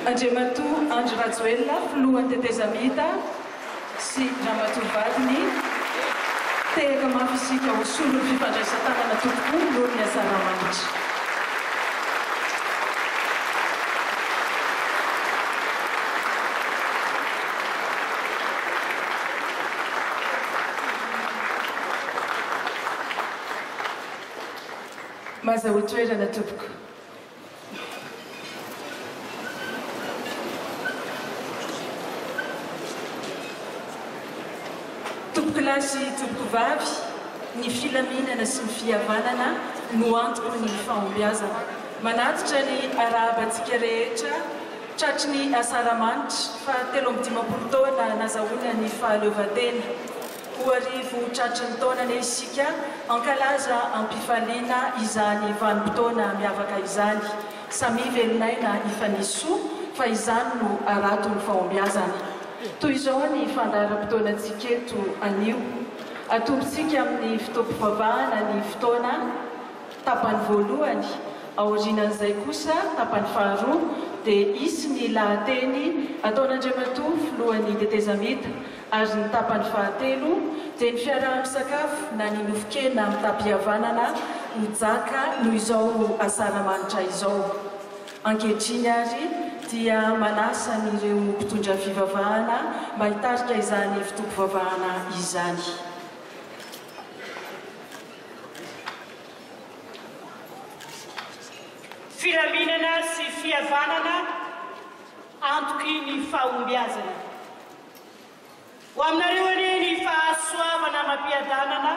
Jeannot Andro Rajoelina filohan'ny tetezamita sy Ramambazafy tehaka mafisika ho solon'ny fifandraisan-tanana tompoko noho ny asaramanitra. Mazaho toerana tompoko. Tompoklasy tompokovavy, ny filaminana sy ny fihavanana no antoko ny fahombiazana. Manatitra ny arahabantsika rehetra, tratry ny asaramanitra fa 3 taona nazahoana ny fahaleovantena. Ho arivo tratry ny taonana isika ankalaza ampifaliana izany vanim-potoana miavaka izany. Samy velonaina ifaniso fa izany no arato ny fahombiazana. Toy izao ny fandaharam-potoanantsika eto anio. Atombontsika amin'ny fotoam-pivavahana ny fotoana tapany voalohany, aorianan'izay kosa tapany faharoa dia isy ny lahateny ataon'Andriamanto filohan'ny tetezamita, ary ny tapany fahatelo dia ny fiaraha-misakafo na ny nofokena mitam-pihavanana no jaka noho izao asaramanitra izao. Ankehitriny ary dia manasa n'ireo mpitondra fivavahana mba hitarika izany fotoam-pivavahana izany. Filaminana sy fihavanana antoky ny fahombiazana. Ho aminareo anie ny fahasoavana mampiadanana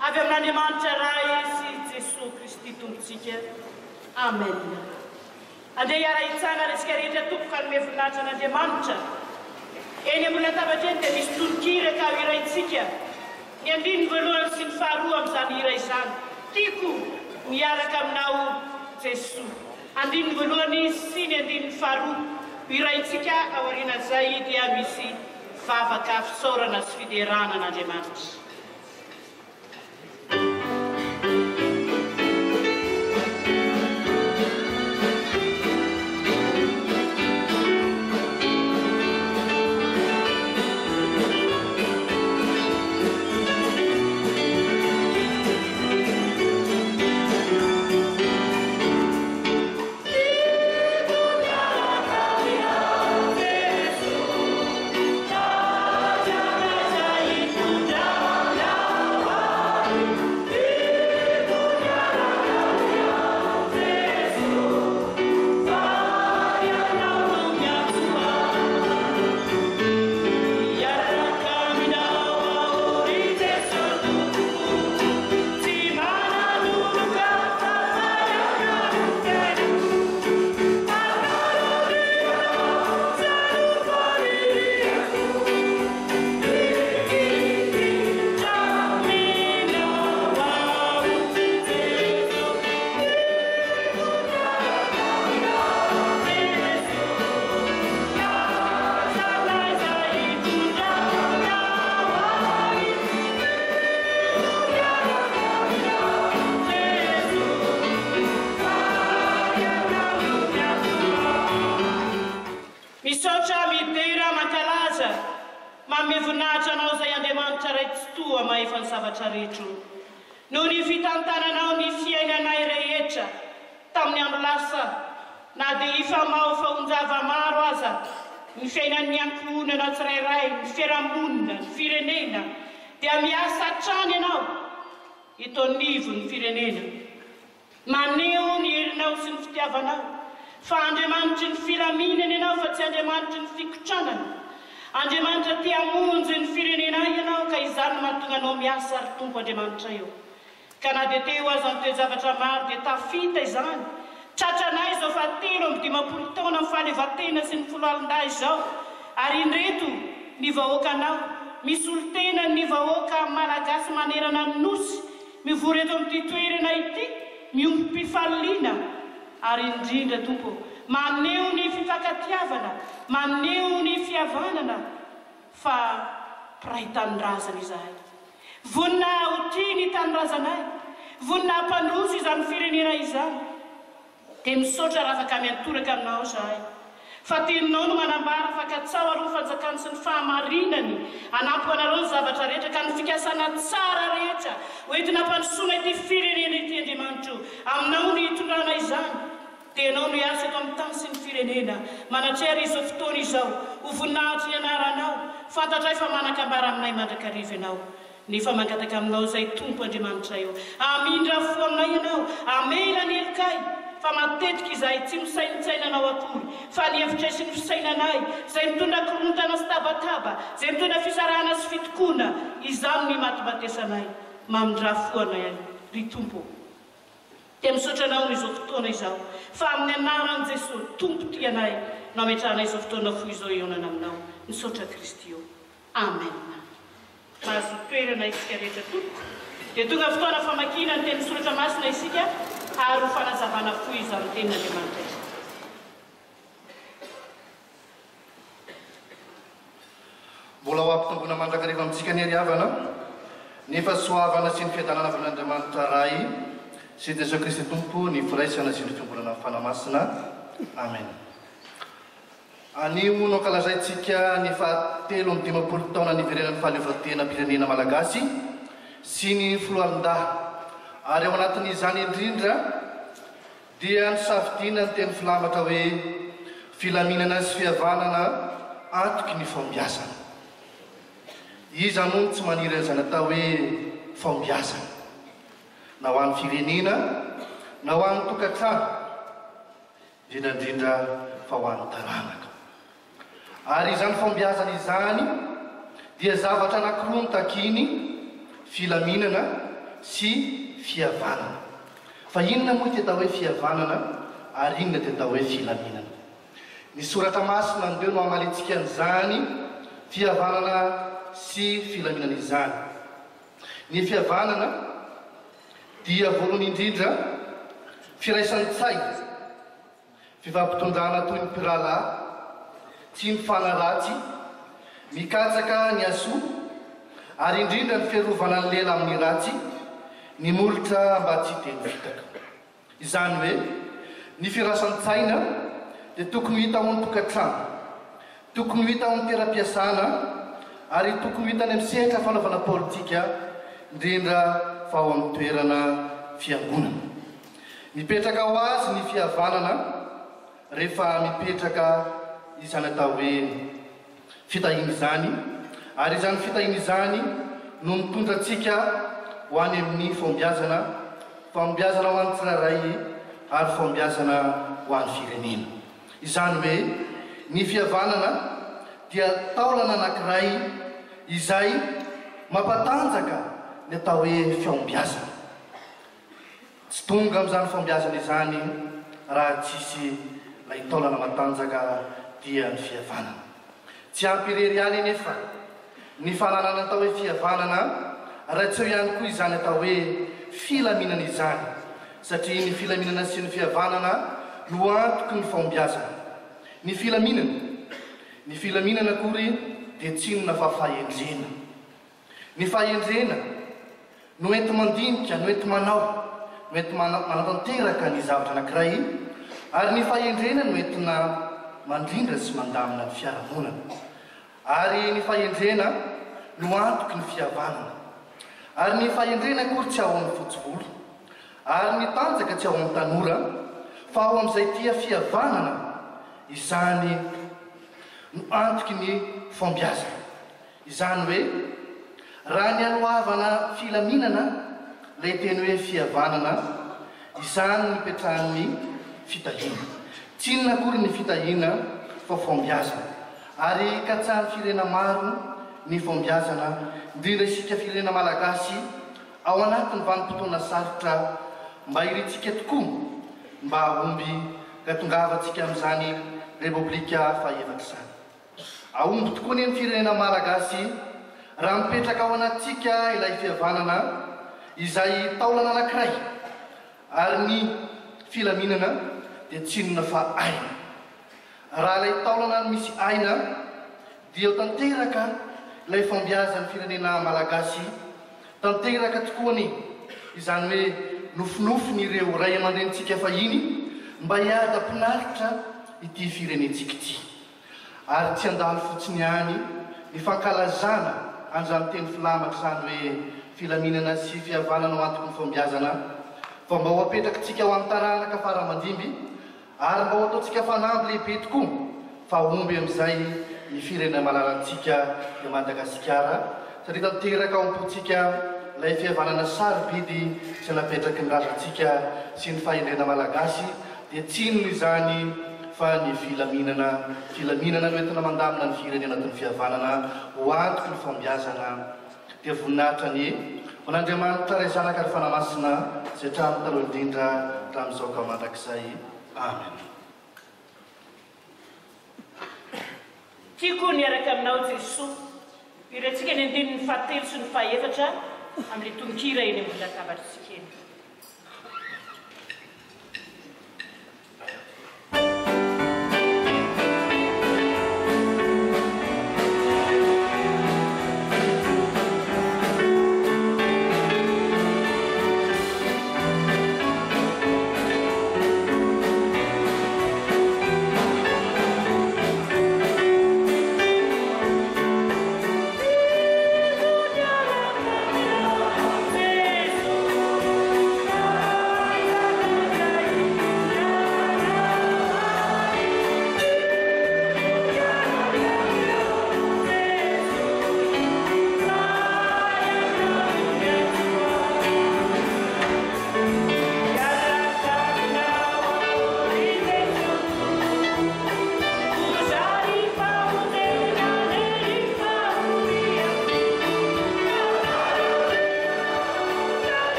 avy amin'Andriamanitra iray sy Jesosy Kristy tompontsika. Amen. Andeha hiara hitsanga resika rehetra tompoka hanome voninahitra an'Andriamanitra. Eny ambony latabatra eny dia misy toronkiraka ho iraintsika. Ny andininy voalohany sy ny faharoa amin'izany hira izany. Tiako miaraka aminao Jesosy. Andininy voalohany sy ny andininy faharoa ho iraintsika aorianan'izay dia misy Vavaka hisaorana sy fiderana an'Andriamanitra. Noho ny fitantananao ny fiainanay rehetra tamin'ny andro lasa, na dia ifamao fahonjava maro aza, ny fiainan'ny ankohonana tsirairay, ny fiarahamonina, ny firenena, dia miasa hatrany ianao hitonivo ny firenena. Maneho ny herinao sy ny fitiavanao, fa Andriamanitry ny filaminana ianao fa tsy Andriamanitry ny fikotranana. Andriamanitra tia hamonjy ny firenena ianao ka izany mahatonga anao miasa ary tompo Andriamanitra eo. Ka na dia teo aza ny toe-javatra maro dia tafita izany. Tratranay izao fa 3 taona amin'ny fahaleovantena sy ny foloalin-dahy izao. Ary indreto ny vahoakanao, misy olo-tena ny vahoaka malagasy manerana ny nosy, mivory eto amin'ity toerana ity, miompy mpifaliana. Ary indrindra tompo, maneho ny fifankatiavana, maneho ny fihavanana, fa piray tanindrazana izahay. Vonina ho tia ny tanindrazanay, vonina hampandroso izany firenena izany. Dia misaotra raha afaka miantoraka aminao izahay. fa teninao no manambara fa katsao aloha fanjakany sy ny fahamarinany anampy anareo zavatra rehetra ka ny fikasana tsara rehetra hoentina mpandrosoana ity firenena ity Andriamanitro aminao ny hitondrana izany tenao no hiasa eto amin'ny tany sy ny firenena manatrehary izao fotoana izao ho voninahitra ny anaranao fantatray fa manakambara aminay mandrakariva ianao nefa mangataka aminao zay tompo Andriamanitra eo amindra fo aminay ianao amela ny elokay fa matetika izahay tsy misainitsainanao akory fa ny hevitra sy ny fisainanay zay mitondra korontana sy tabataba zay mitondra fisarahana sy fitokoana izany ny matibatesanay mamindra fo anay ry tompo dia misaotra anao n'izao fotoana izao fa amin'ny anaran'i Jesosy tompo ty anay no ametrahanay izao fotoana fo izao ionana aminao misaotra Kristy eo amen mahazo toerana isika rehetra tompo dia tonga fotoana famakina ny teny misoratra masina isika ary ho fanazavana fo izy amin'ny tenin'Andriamanitra izy mbola ho ampitombona mandrakariva amintsika ny ariavana nefa soavana sy ny fiadanana avy amin'Andriamanitra ray sy Jesosy Kristy tompo ny firaisana sy ny fiombolana fanamasina amen anio no ankalazaintsika ny fahatelo amin'ny 50 taona niverenan'ny fahaleovantenan'ny Malagasy sy ny foloalindahy ary ao anatin'izany indrindra dia nisafidiana ny teny filamatra hoe filaminana sy fihavanana antoky ny fombiazana iza moa tsy maniry an'izany atao hoe fombiazana na ho an'ny firenena na ho an'ny tokantrano indrindrandrindra fa ho an'ny taranaka ary izany fombiazana izany dia zavatra anankiroa ny takiny filaminana sy fihavanana fa inona moa ty atao hoe fihavanana ary inona ty atao hoe filaminana ny soratra masina andeo no amalitsika an'izany fihavanana sy filaminana izany ny fihavanana dia voalohany indrindra firaisan-tsay fivampitondrana toy ny mpirala tsy mifanaratsy mikatsaka ny asoa ary indrindra ny fiarovana ny lela amin'ny ratsy ny molotra mba tsy teny vitaka izany hoe ny firasan-tsaina dia tokony hita ao amin'ny tokantrano tokony hita ao amin'ny teram-piasana ary tokony hita any amin'ny sehatra fanaovana politika indrindra fa ao amin'ny toerana fiangonana mipetraka ho azy ny fihavanana rehefa mipetraka izany atao hoe fitahina izany ary izany fitahina izany no mitondra antsika ho any amin'ny fombiazana ho an'ny tsirairay ary fombiazana ho an'ny firenena izany hoe ny fihavanana dia taolana anankiray izay mampatanjaka ny atao hoe fombiazana tsy tonga amin'izany fombiazana izany raha tsisy ilay taolana matanjaka dia ny fihavanana tsy ampirery ihany nefa ny fananana atao hoe fihavanana raha tsy eo ihany koa izany atao hoe filaminana izany satria ny filaminana sy ny fihavanana no antoky ny fombiazana ny filaminana akory dia tsy inona fa fahendrena ny fahendrena no enti mandinika no enti manao no enti manatanteraka ny zavatra anankiray ary ny fahendrena no entina mandrindra sy mandamina ny fiarahamonana ary ny fahendrena no antoky ny fihavanana ary ny fahendrena akory tsy ao amin'ny fotsivolo ary ny tanjaka tsy ao amin'ny tanora fa ao amin'izay tia fihavanana izany no antoky ny fombiazana izany hoe raha ny alohavana filaminana lay teny hoe fihavanana izany no ipetrahan'ny fitahiana tsy inona akory ny fitahiana fa fombiazana ary katsahan'ny firena maro ny fombiazana indrindra isika firena malagasy ao anatin'ny vanim-potoana sarotra mba iritsika tokoa mba ahomby ka tongavatsika amin'izany repoblika fahaefatra izany ahomby tokoa ny firenena malagasy raha mipetraka ao anatsika ilay fihavanana izay taolana anankiray ary ny filaminana dia tsy inona fa aina raha ilay taolana no misy aina dia ho tanteraka ilay fombiazan'ny firenena malagasy tanteraka tokoa ny izany hoe nofinofiny ireo ray aman-drenitsika fahiny mba hiada-pinaritra ity firenentsika ity. Ary tsy andalo fotsiny any ny fankalazana an'izany teny filamatra izany hoe filaminana sy fihavanana ho antoky ny fombiazana, fa mba ho apetrakintsika ho amin'ny taranaka faramandimby ary mba ho ataontsika fanamby lehibe tokoa fa omby amin'izay ny firenena malalantsika i Madagasikara, satria tanteraka ao am-pontsika ilay fihavanana sarobidy sy napetraky ny razantsika sy ny fahendrena malagasy dia tsy inona izany fa ny filaminana no entina mandamina ny firenena toy ny fihavanana ho antoky ny fambiazana. Dia voninahitra ny Manandriamanitra ray zanaka ary fanamasina izay trano taloha indrindra hatramin'izao ka mandrakizay. Amen. Tiako niaraka aminao Jesosy, irentsika ny andininy fahatelo sy ny fahaefatra amin'ny tononkira eny ambony latabatritsika eny.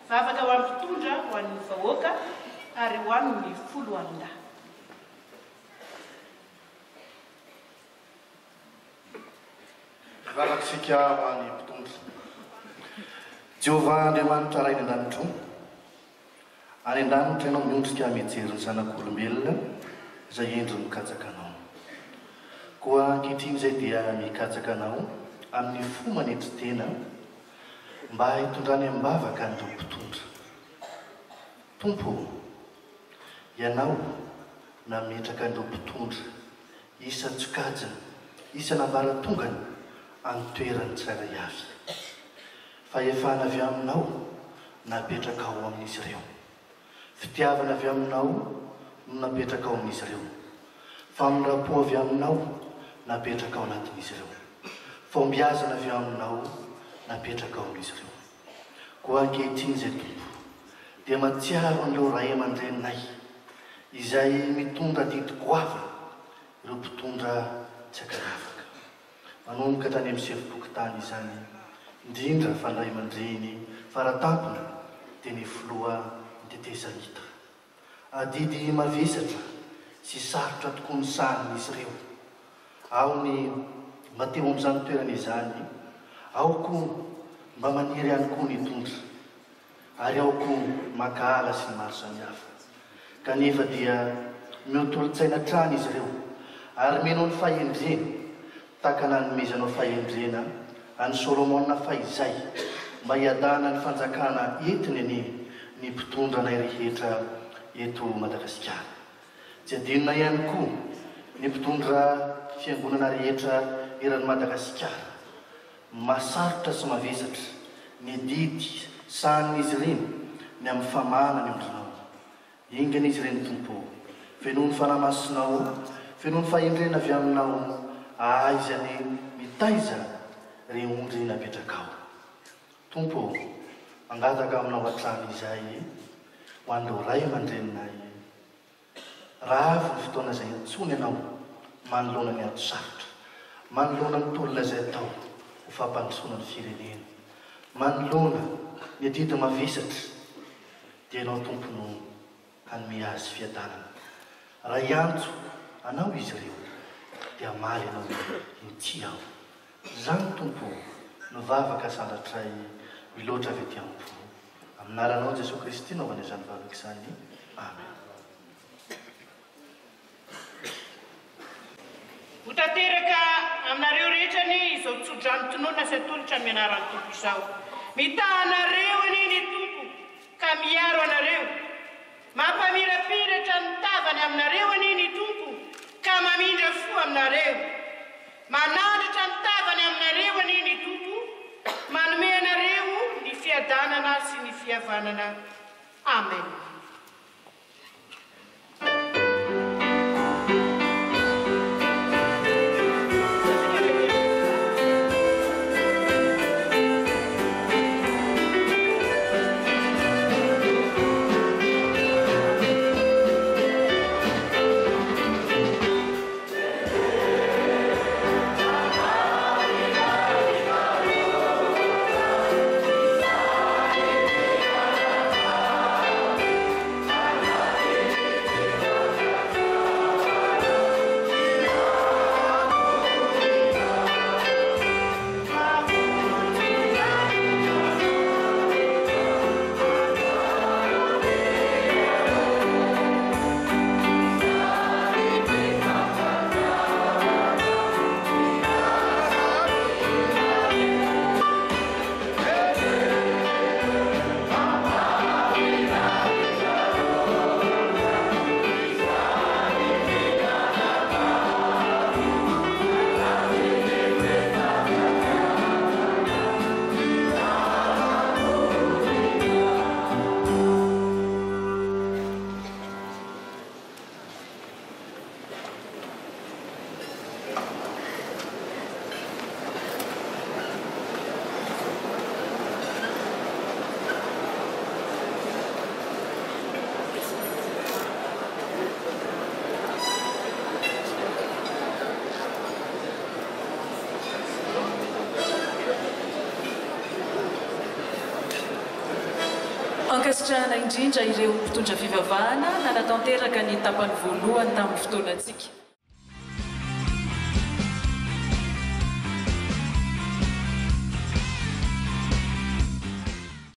Vavaka ho amin'ny mpitondra ho an'ny vahoaka ary ho amin'ny folo alina. Vavakisika ho an'ny mpitondra. Jehovah Andriamanitra ray ny an-danitro, any an-danitra ianao miondrika mijery ny zanak'olombelona izay endriny mikajaka anao. Koa ankehitriny izay dia mikajaka anao amin'ny fo manetry tena mba hitondrany amin'ny bavaka an'ireo mpitondra. Tompo, ianao nametraka an'ireo mpitondra isa tsokajana, isa nambaratongany amin'ny toerany tsirairay avy. Fa efana avy aminao napetraka ao amin'izy ireo. Fitiavana avy aminao no napetraka ao amin'izy ireo. Famindrapo avy aminao napetraka ao anatin'izy ireo. Fombiazana avy aminao napetraka ao amin'izy ireo. Koa ankehitriny izay tompo dia matsiaro an'ireo ray aman-drenonay izay mitondra didi-goava, ireo mpitondra tsy ankanavaka. Manomboka tany amin'ny sefim-pokotany izany, indrindra fa ny ray aman-dreny faratampona dia ny filoha miteteza hita. Adidy mavesatra sy sarotra tokoa ny sanin'izy ireo. Ao ny mba teo amin'izany toerana izany, ao koa mba maniry ihany koa ny tondra, ary ao koa makaala sy ny maro samihafa. Kanefa dia miotolo-tsaina trany izy ireo, ary menao ny fahendrena, takana nomezanao fahendrena any Solomona fahizay, mba hiadana ny fanjakana entiny ny mpitondranay rehetra eto Madagasikara. Tsy adinona ihany koa ny mpitondra fiangonana rehetra eran'ny Madagasikara, masarotra sy mavesatra ny didy sanin'izy ireny ny amin'ny famana ny ondrinao. Ingana izy ireny tompo, feno ny fanamasinao, feno ny fahendrena avy aminao, aizany mitaiza re ondry napetraka ao. Tompo, mangataka aminao hatrany izay ho an'ireo ray aman-drenonay. Raha avy ny fotoana izay intsony ianao manoloana ny ato sarotra, manoloana ny tolona izay atao ho fampandrosoana ny firenena, manoloana ny adidy mavesatra, dia ianao tompo no hanome azy fiadanana. Raha iantso anao izy ireo dia maly anao inty aho. Zany tompo no vavaka sanatray miloatra avy ety ampo. Aminaranao Jesosy Kristy naovana izany vavaka izany. Amen. Ho tanteraka aminareo rehetra ny izao tsodrano tonoana sy atolotra mianarany tompo izao. Mitahanareo aniny tompo ka miaro anareo. Mampamirapiratra ny tavany aminareo aniny tompo ka mamindra fo aminareo. Manandratra ny tavany aminareo aniny tompo, manome anareo ny fiadanana sy ny fihavanana. Amen. Ankasitrahana indrindra ireo mpitondra fivavahana nanatanteraka ny tapany voalohany tamin'ny fotoanantsika.